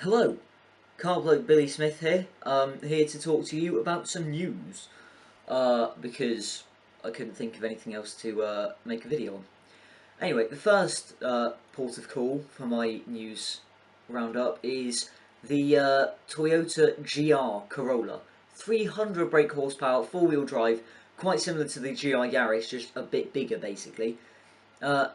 Hello, Car Bloke Billy Smith here. Here to talk to you about some news. Because I couldn't think of anything else to make a video on. Anyway, the first port of call for my news roundup is the Toyota GR Corolla. 300 brake horsepower, four-wheel drive, quite similar to the GR Yaris, just a bit bigger basically. Uh,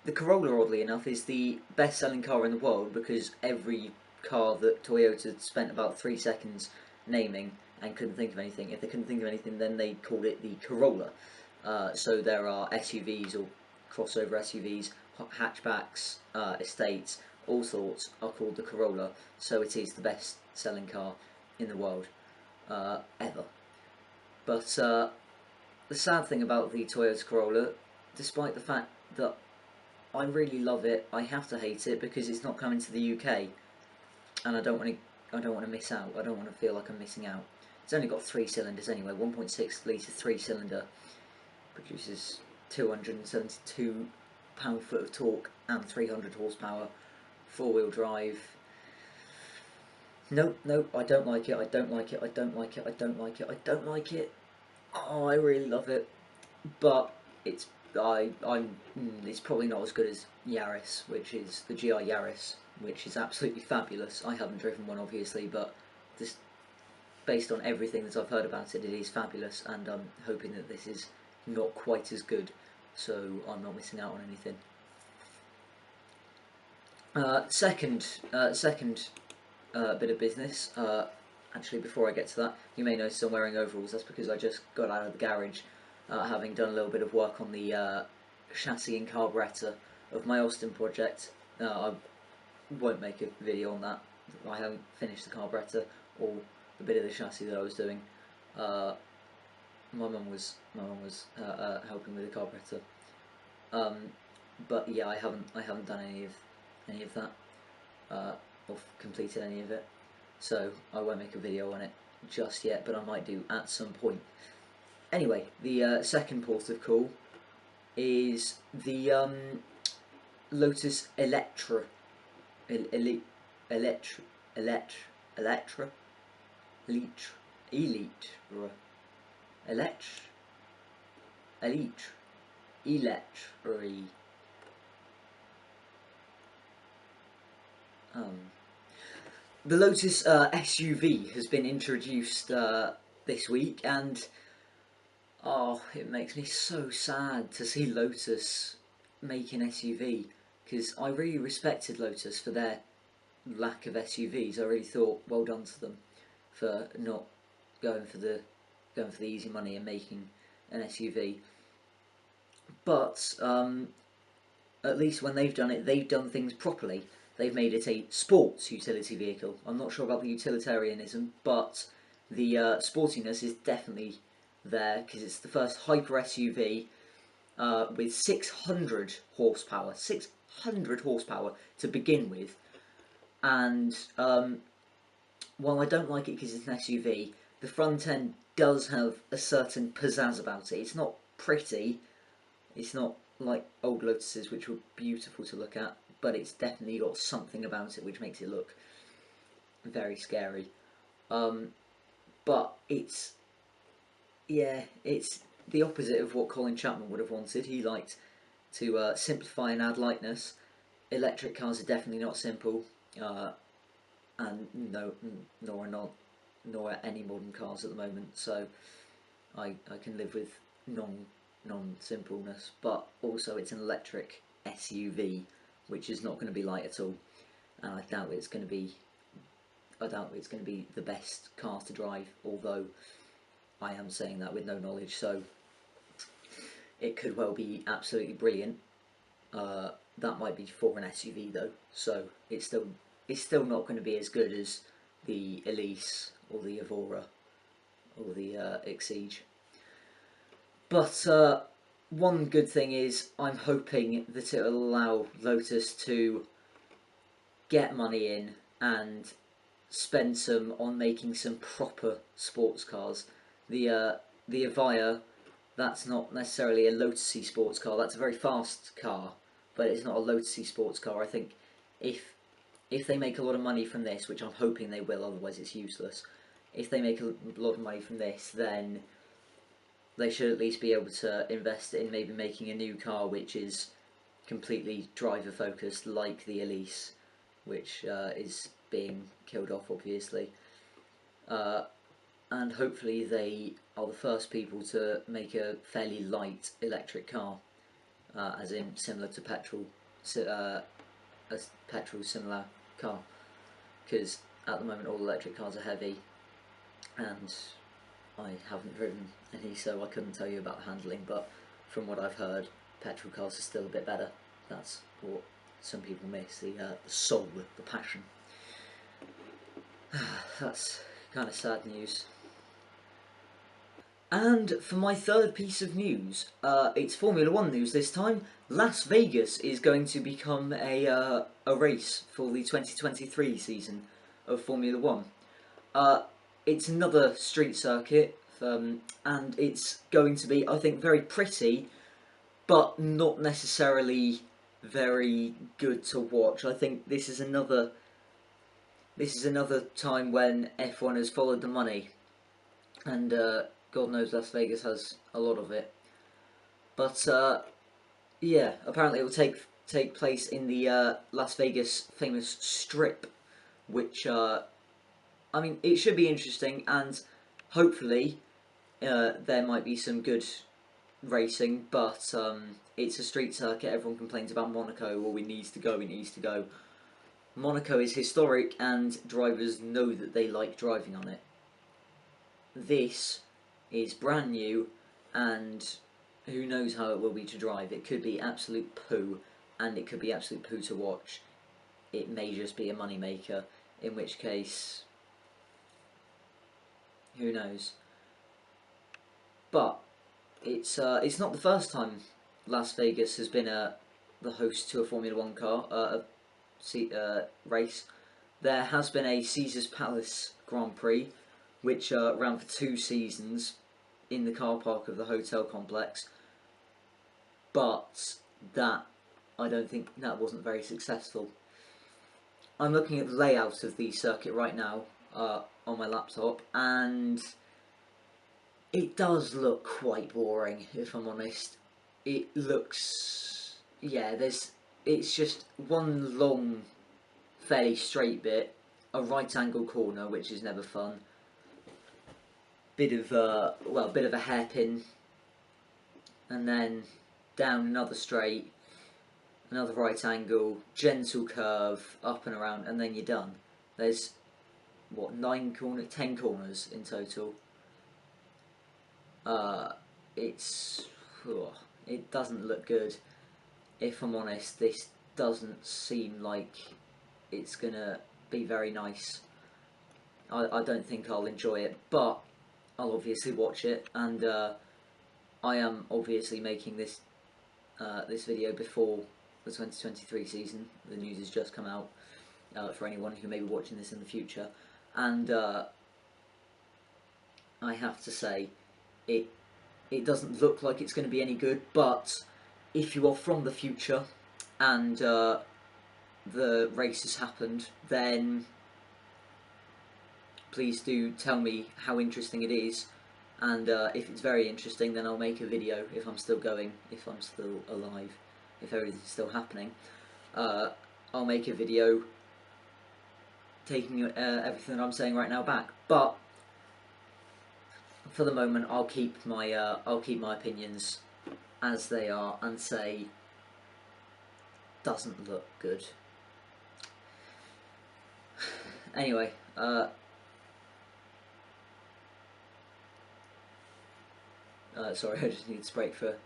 the Corolla, oddly enough, is the best-selling car in the world because every car that Toyota spent about 3 seconds naming and couldn't think of anything. If they couldn't think of anything, then they called it the Corolla. So there are SUVs or crossover SUVs, hatchbacks, estates, all sorts are called the Corolla. So it is the best-selling car in the world ever. But the sad thing about the Toyota Corolla, despite the fact that I really love it, I have to hate it because it's not coming to the UK, and I don't want to miss out. I don't want to feel like I'm missing out. It's only got 3 cylinders anyway. 1.6 litre 3-cylinder produces 272 pound-foot of torque and 300 horsepower. Four-wheel drive. Nope, nope. I don't like it. I don't like it. I don't like it. I don't like it. I don't like it. Oh, I really love it, but it's it's probably not as good as Yaris, which is the GR Yaris, which is absolutely fabulous. I haven't driven one, obviously, but just based on everything that I've heard about it, it is fabulous, and I'm hoping that this is not quite as good, so I'm not missing out on anything. Second bit of business. Actually, before I get to that, you may notice I'm wearing overalls. That's because I just got out of the garage, having done a little bit of work on the chassis and carburettor of my Austin project. I won't make a video on that. I haven't finished the carburettor or the bit of the chassis that I was doing. My mum was helping with the carburettor. But yeah, I haven't done any of that or completed any of it. So I won't make a video on it just yet, but I might do at some point. Anyway, the second port of call is the Lotus Eletre, Eletre, Eletre, Eletre, Elite, Eletre, Eletre. The Lotus SUV has been introduced this week, and oh, it makes me so sad to see Lotus make an SUV, because I really respected Lotus for their lack of SUVs. I really thought well done to them for not going for the easy money and making an SUV. But at least when they've done it, they've done things properly. They've made it a sports utility vehicle. I'm not sure about the utilitarianism, but the sportiness is definitely there, because it's the first hyper SUV with 600 horsepower. 600 horsepower to begin with. And while I don't like it because it's an SUV, the front end does have a certain pizzazz about it. It's not pretty. It's not like old Lotuses, which were beautiful to look at, but it's definitely got something about it which makes it look very scary. But it's the opposite of what Colin Chapman would have wanted. He liked to simplify and add lightness. Electric cars are definitely not simple, and nor are any modern cars at the moment. So I can live with non-simpleness, but also it's an electric SUV, which is not going to be light at all, and I doubt it's going to be the best car to drive, although I am saying that with no knowledge, so it could well be absolutely brilliant. That might be for an SUV though, so it's still not going to be as good as the Elise or the Evora or the Exige. But one good thing is I'm hoping that it will allow Lotus to get money in and spend some on making some proper sports cars. The Evija, that's not necessarily a Lotusy sports car. That's a very fast car, but it's not a Lotusy sports car. I think if if they make a lot of money from this, which I'm hoping they will, otherwise it's useless. If they make a lot of money from this, then they should at least be able to invest in maybe making a new car which is completely driver focused, like the Elise, which is being killed off, obviously. And hopefully they are the first people to make a fairly light electric car, as in similar to petrol, a petrol similar car, because at the moment all electric cars are heavy, and I haven't driven any, so I couldn't tell you about the handling, but from what I've heard, petrol cars are still a bit better. That's what some people miss, the soul, the passion. That's kind of sad news. And for my third piece of news, it's Formula 1 news this time. Las Vegas is going to become a race for the 2023 season of Formula 1. It's another street circuit, and it's going to be, I think, very pretty, but not necessarily very good to watch. I think this is another time when F1 has followed the money, and God knows Las Vegas has a lot of it. But yeah, apparently it will take place in the Las Vegas famous Strip, which I mean, it should be interesting, and hopefully there might be some good racing. But it's a street circuit. Everyone complains about Monaco. Well, it needs to go. It needs to go. Monaco is historic, and drivers know that they like driving on it. This is brand new, and who knows how it will be to drive. It could be absolute poo, and it could be absolute poo to watch. It may just be a money maker, in which case, who knows. But it's not the first time Las Vegas has been the host to a Formula 1 car race. There has been a Caesar's Palace Grand Prix, which ran for 2 seasons in the car park of the hotel complex, but I don't think that wasn't very successful. I'm looking at the layout of the circuit right now on my laptop, and it does look quite boring, if I'm honest. It looks, yeah, it's just one long, fairly straight bit, a right angle corner, which is never fun. Bit of a hairpin, and then down another straight, another right angle, gentle curve, up and around, and then you're done. There's what, 10 corners in total. It doesn't look good. If I'm honest, this doesn't seem like it's gonna be very nice. I don't think I'll enjoy it, but I'll obviously watch it, and I am obviously making this this video before the 2023 season. The news has just come out for anyone who may be watching this in the future, and I have to say, it doesn't look like it's going to be any good. But if you are from the future and the race has happened, then please do tell me how interesting it is, and if it's very interesting, then I'll make a video if I'm still going, if I'm still alive, if everything's still happening. I'll make a video taking everything that I'm saying right now back, but for the moment I'll keep my opinions as they are and say doesn't look good. Anyway, sorry, I just need to break for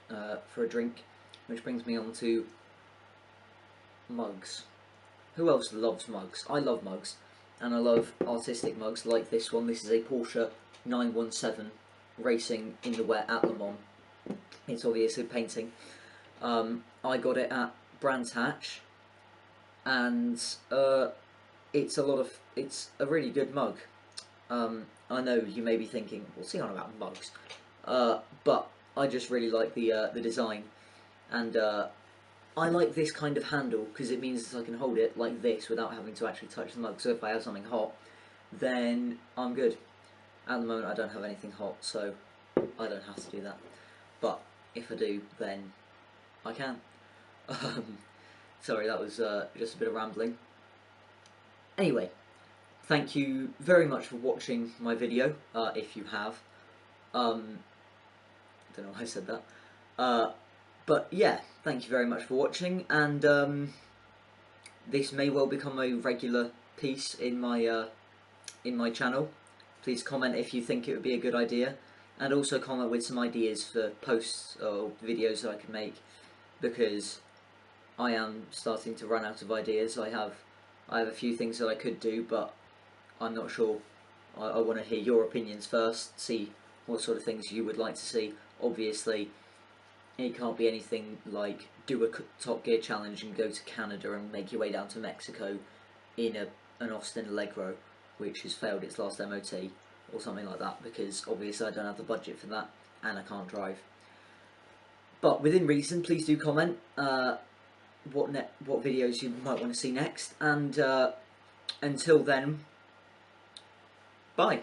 a drink, which brings me on to mugs. Who else loves mugs? I love mugs, and I love artistic mugs like this one. This is a Porsche 917 racing in the wet at Le Mans. It's obviously a painting. I got it at Brands Hatch, and it's a really good mug. I know you may be thinking, what's he on about mugs? But I just really like the design, and I like this kind of handle because it means that I can hold it like this without having to actually touch the mug. So if I have something hot, then I'm good. At the moment I don't have anything hot, so I don't have to do that. But if I do, then I can. Sorry, that was just a bit of rambling. Anyway, thank you very much for watching my video, if you have. I don't know why I said that. But yeah, thank you very much for watching, and this may well become a regular piece in my channel. Please comment if you think it would be a good idea, and also comment with some ideas for posts or videos that I can make, because I am starting to run out of ideas. I have a few things that I could do, but I'm not sure. I want to hear your opinions first, see what sort of things you would like to see. Obviously, it can't be anything like do a Top Gear challenge and go to Canada and make your way down to Mexico in an Austin Allegro, which has failed its last MOT, or something like that, because obviously I don't have the budget for that, and I can't drive. But within reason, please do comment what videos you might want to see next, and until then, bye.